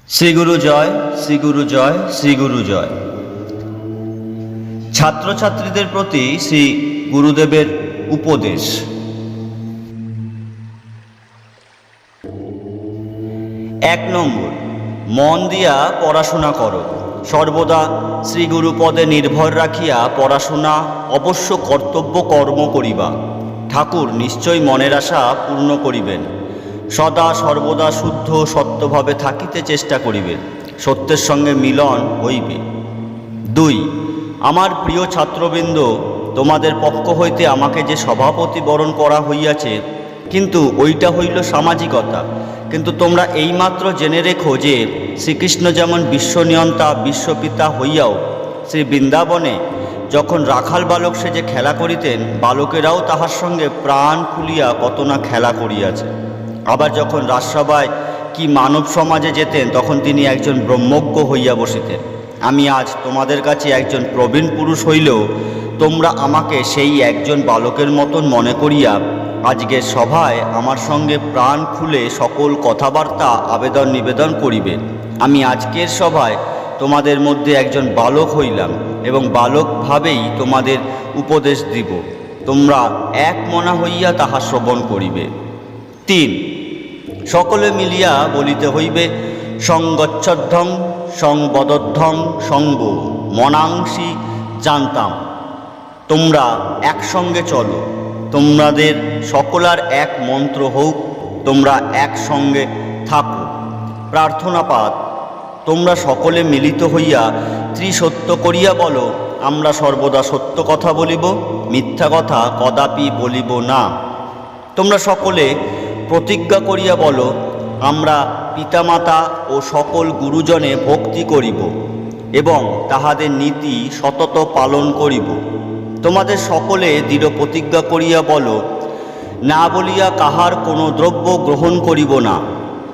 শ্রীগুরু জয়, শ্রীগুরু জয়, শ্রীগুরু জয়। ছাত্রছাত্রীদের প্রতি শ্রী গুরুদেবের উপদেশ। এক নম্বর, মন দিয়া পড়াশোনা করো। সর্বদা শ্রীগুরু পদে নির্ভর রাখিয়া পড়াশোনা অবশ্য কর্তব্য কর্ম করিবা। ঠাকুর নিশ্চয় মনের আশা পূর্ণ করিবেন। সদা সর্বদা শুদ্ধ সত্যভাবে থাকিতে চেষ্টা করিবেন, সত্যের সঙ্গে মিলন হইবে। 2, আমার প্রিয় ছাত্রবৃন্দ, তোমাদের পক্ষ হইতে আমাকে যে সভাপতি বরণ করা হইয়াছে, কিন্তু ওইটা হইল সামাজিকতা। কিন্তু তোমরা এইমাত্র জেনে রেখো যে শ্রীকৃষ্ণ যেমন বিশ্বনিয়ন্তা বিশ্বপিতা হইয়াও শ্রী বৃন্দাবনে যখন রাখাল বালক সেজে খেলা করিতেন, বালকেরাও তাহার সঙ্গে প্রাণ খুলিয়া কত না খেলা করিয়াছে। আবার যখন রাজসভায় কি মানব সমাজে যেতেন, তখন তিনি একজন ব্রহ্মজ্ঞ হইয়া বসিতেন। আমি আজ তোমাদের কাছে একজন প্রবীণ পুরুষ হইলেও তোমরা আমাকে সেই একজন বালকের মতন মনে করিয়া আজকের সভায় আমার সঙ্গে প্রাণ খুলে সকল কথাবার্তা আবেদন নিবেদন করিবে। আমি আজকের সভায় তোমাদের মধ্যে একজন বালক হইলাম এবং বালকভাবেই তোমাদের উপদেশ দিব। তোমরা এক মনা হইয়া তাহা শ্রবণ করিবে। 3, সকলে মিলিয়া বলিতে হইবে, সঙ্গচ্ছদ্ধং সংবদ্ধং সঙ্গ মনাংশি জানতাম। তোমরা একসঙ্গে চলো, তোমাদের সকলার এক মন্ত্র হোক, তোমরা একসঙ্গে থাকো। প্রার্থনা পাঠ। তোমরা সকলে মিলিত হইয়া ত্রিসত্য করিয়া বলো, আমরা সর্বদা সত্য কথা বলিব, মিথ্যা কথা কদাপি বলিব না। তোমরা সকলে প্রতিজ্ঞা করিয়া বলো, আমরা পিতামাতা ও সকল গুরুজনে ভক্তি করিব এবং তাহাদের নীতি সতত পালন করিব। তোমাদের সকলে দৃঢ় প্রতিজ্ঞা করিয়া বলো, না বলিয়া কাহার কোনো দ্রব্য গ্রহণ করিব না।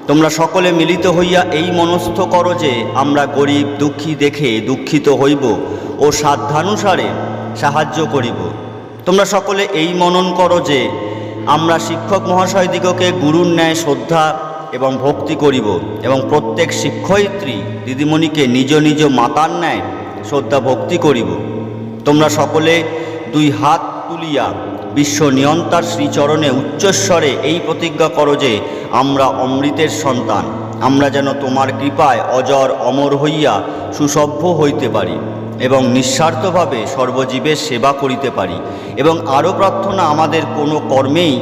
তোমরা সকলে মিলিত হইয়া এই মনস্থ করো যে আমরা গরিব দুঃখী দেখে দুঃখিত হইব ও সাধ্যানুসারে সাহায্য করিব। তোমরা সকলে এই মনন করো যে আমরা শিক্ষক মহাশয়দিগকে গুরুর ন্যায় শ্রদ্ধা এবং ভক্তি করিব এবং প্রত্যেক শিক্ষয়িত্রী দিদিমণিকে নিজ নিজ মাতার ন্যায় শ্রদ্ধা ভক্তি করিব। তোমরা সকলে 2 হাত তুলিয়া বিশ্ব নিয়ন্তার শ্রীচরণে উচ্চস্বরে এই প্রতিজ্ঞা করো যে আমরা অমৃতের সন্তান, আমরা যেন তোমার কৃপায় অজর অমর হইয়া সুসভ্য হইতে পারি এবং নিঃস্বার্থভাবে সর্বজীবের সেবা করিতে পারি। এবং আরও প্রার্থনা, আমাদের কোনো কর্মেই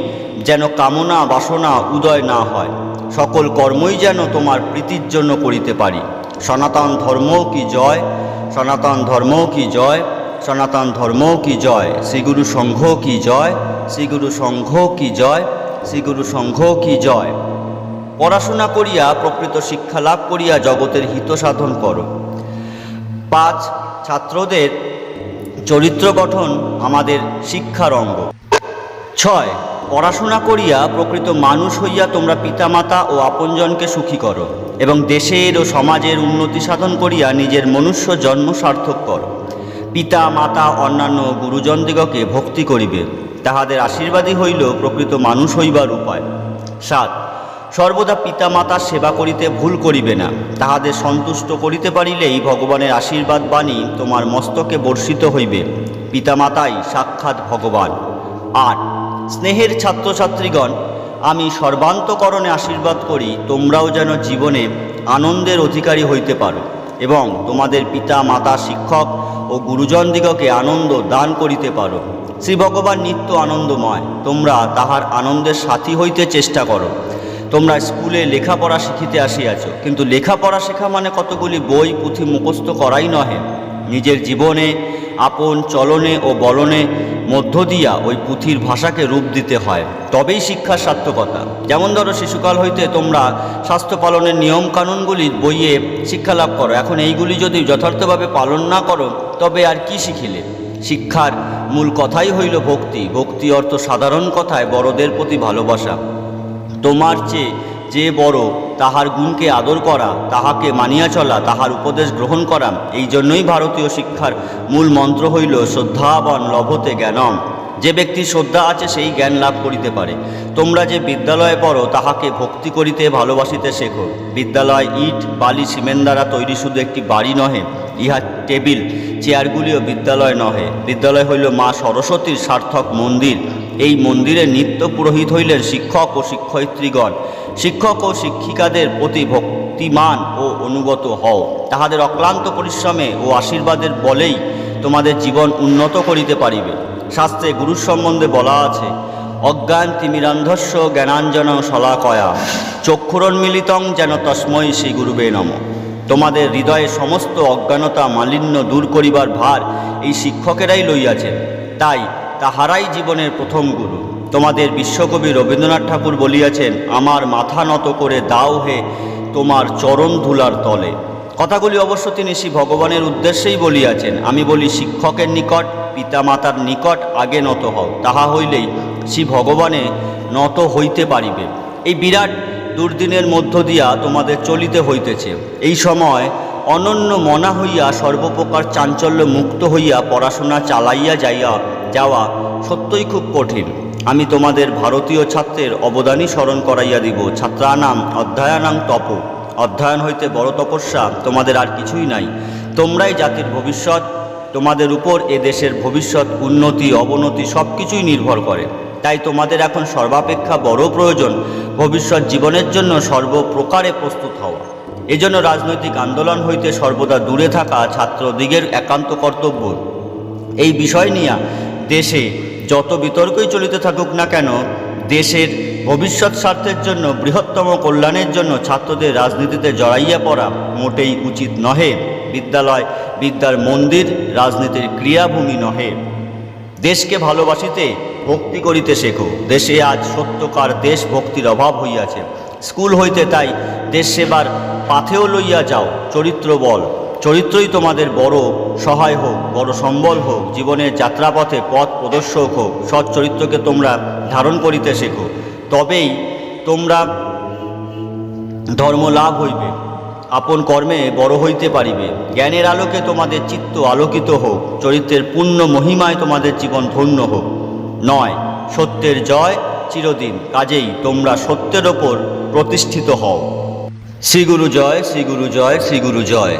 যেন কামনা বাসনা উদয় না হয়, সকল কর্মই যেন তোমার প্রীতির জন্য করিতে পারি। সনাতন ধর্ম কি জয়, সনাতন ধর্ম কি জয়, সনাতন ধর্ম কি জয়। শ্রীগুরু সংঘ কি জয়, শ্রীগুরু সংঘ কি জয়, শ্রীগুরু সংঘ কি জয়। পড়াশোনা করিয়া প্রকৃত শিক্ষা লাভ করিয়া জগতের হিত সাধন করো। 5, ছাত্রদের চরিত্র গঠন আমাদের শিক্ষার অঙ্গ। 6, পড়াশোনা করিয়া প্রকৃত মানুষ হইয়া তোমরা পিতামাতা ও আপনজনকে সুখী করো এবং দেশের ও সমাজের উন্নতি সাধন করিয়া নিজের মনুষ্য জন্ম সার্থক করো। পিতা মাতা অন্যান্য গুরুজনদিগকে ভক্তি করিবে, তাহাদের আশীর্বাদই হইল প্রকৃত মানুষ হইবার উপায়। 7, সর্বদা পিতা মাতার সেবা করিতে ভুল করিবে না, তাহাদের সন্তুষ্ট করিতে পারিলেই ভগবানের আশীর্বাদ বাণী তোমার মস্তকে বর্ষিত হইবে। পিতামাতাই সাক্ষাৎ ভগবান। 8, স্নেহের ছাত্রছাত্রীগণ, আমি সর্বান্তকরণে আশীর্বাদ করি তোমরাও যেন জীবনে আনন্দের অধিকারী হইতে পারো এবং তোমাদের পিতা মাতা শিক্ষক ও গুরুজনদিগকে আনন্দ দান করিতে পারো। শ্রী ভগবান নিত্য আনন্দময়, তোমরা তাহার আনন্দের সাথী হইতে চেষ্টা করো। তোমরা স্কুলে লেখাপড়া শিখিতে আসিয়াছ, কিন্তু লেখাপড়া শেখা মানে কতগুলি বই পুঁথি মুখস্থ করাই নহে। নিজের জীবনে আপন চলনে ও বলনে মধ্য দিয়া ওই পুঁথির ভাষাকে রূপ দিতে হয়, তবেই শিক্ষার সার্থকতা। যেমন ধরো, শিশুকাল হইতে তোমরা স্বাস্থ্য পালনের নিয়ম কানুনগুলি বইয়ে শিক্ষা লাভ করো, এখন এইগুলি যদি যথার্থভাবে পালন না করো তবে আর কি শিখিলে? শিক্ষার মূল কথাই হইল ভক্তি। ভক্তি অর্থ সাধারণ কথায় বড়দের প্রতি ভালোবাসা। তোমার চেয়ে যে বড় তাহার গুণকে আদর করা, তাহাকে মানিয়া চলা, তাহার উপদেশ গ্রহণ করা। এই জন্যই ভারতীয় শিক্ষার মূল মন্ত্র হইল শ্রদ্ধাবান লভতে জ্ঞানম। যে ব্যক্তির শ্রদ্ধা আছে সেই জ্ঞান লাভ করিতে পারে। তোমরা যে বিদ্যালয়ে পড়ো তাহাকে ভক্তি করিতে ভালোবাসিতে শেখো। বিদ্যালয় ইট বালি সিমেন্ট দ্বারা তৈরি শুধু একটি বাড়ি নহে, ইহা টেবিল চেয়ারগুলিও বিদ্যালয় নহে। বিদ্যালয় হইল মা সরস্বতীর সার্থক মন্দির। এই মন্দিরে নিত্য পুরোহিত হইলেন শিক্ষক ও শিক্ষয়িত্রীগণ। শিক্ষক ও শিক্ষিকাদের প্রতি ভক্তিমান ও অনুগত হও। তাহাদের অক্লান্ত পরিশ্রমে ও আশীর্বাদের বলেই তোমাদের জীবন উন্নত করিতে পারিবে। শাস্ত্রে গুরুর সম্বন্ধে বলা আছে, অজ্ঞান তিমিরান্ধস্য জ্ঞানাঞ্জন শলাকয়া চক্ষুরন্মিলিতং যেন তস্মৈ শ্রী গুরুবে নমঃ। তোমাদের হৃদয়ে সমস্ত অজ্ঞানতা মালিন্য দূর করিবার ভার এই শিক্ষকেরাই লইয়াছেন, তাই তাহারাই জীবনের প্রথম গুরু। তোমাদের বিশ্বকবি রবীন্দ্রনাথ ঠাকুর বলিয়াছেন, আমার মাথা নত করে দাও হে তোমার চরণ ধুলার তলে। কথাগুলি অবশ্য তিনি শ্রী ভগবানের উদ্দেশ্যেই বলিয়াছেন। আমি বলি, শিক্ষকের নিকট পিতামাতার নিকট আগে নত হও, তাহা হইলেই শ্রী ভগবানে নত হইতে পারিবে। এই বিরাট দুর্দিনের মধ্য দিয়া তোমাদের চলিতে হইতেছে। এই সময় অনন্য মনা হইয়া সর্বপ্রকার চাঞ্চল্য মুক্ত হইয়া পড়াশোনা চালাইয়া যাওয়া সত্যই খুব কঠিন। আমি তোমাদের ভারতীয় ছাত্রের অবদানই স্মরণ করাইয়া দিব। ছাত্রানাম অধ্যয়নাং তপ, অধ্যয়ন হইতে বড় তপস্যা তোমাদের আর কিছুই নাই। তোমরাই জাতির ভবিষ্যৎ। তোমাদের উপর এ দেশের ভবিষ্যৎ উন্নতি অবনতি সব কিছুই নির্ভর করে। তাই তোমাদের এখন সর্বাপেক্ষা বড় প্রয়োজন ভবিষ্যৎ জীবনের জন্য সর্বপ্রকারে প্রস্তুত হওয়া। এজন্য রাজনৈতিক আন্দোলন হইতে সর্বদা দূরে থাকা ছাত্রদিগের একান্ত কর্তব্য। এই বিষয় নিয়ে দেশে যত বিতর্কই চলিতে থাকুক না কেন, দেশের ভবিষ্যৎ স্বার্থের জন্য বৃহত্তম কল্যাণের জন্য ছাত্রদের রাজনীতিতে জড়াইয়া পড়া মোটেই উচিত নহে। বিদ্যালয় বিদ্যার মন্দির, রাজনীতির ক্রিয়াভূমি নহে। দেশকে ভালোবাসিতে ভক্তি করিতে শেখো। দেশে আজ সত্যকার দেশ ভক্তির অভাব হইয়াছে। স্কুল হইতে তাই দেশ সেবার পাথেও লইয়া যাও চরিত্র বল। চরিত্রই তোমাদের বড় সহায় হোক, বড় সম্বল হোক, জীবনের যাত্রাপথে পথ প্রদর্শক হোক। সৎ চরিত্রকে তোমরা ধারণ করিতে শেখো, তবেই তোমরা ধর্ম লাভ হইবে, আপন কর্মে বড় হইতে পারিবে। জ্ঞানের আলোকে তোমাদের চিত্ত আলোকিত হোক, চরিত্রের পূর্ণ মহিমায় তোমাদের জীবন ধন্য হোক। নয়, সত্যের জয় চিরদিন, কাজেই তোমরা সত্যের ওপর প্রতিষ্ঠিত হও। শ্রী গুরু জয়, শ্রী গুরু জয়, শ্রী গুরু জয়।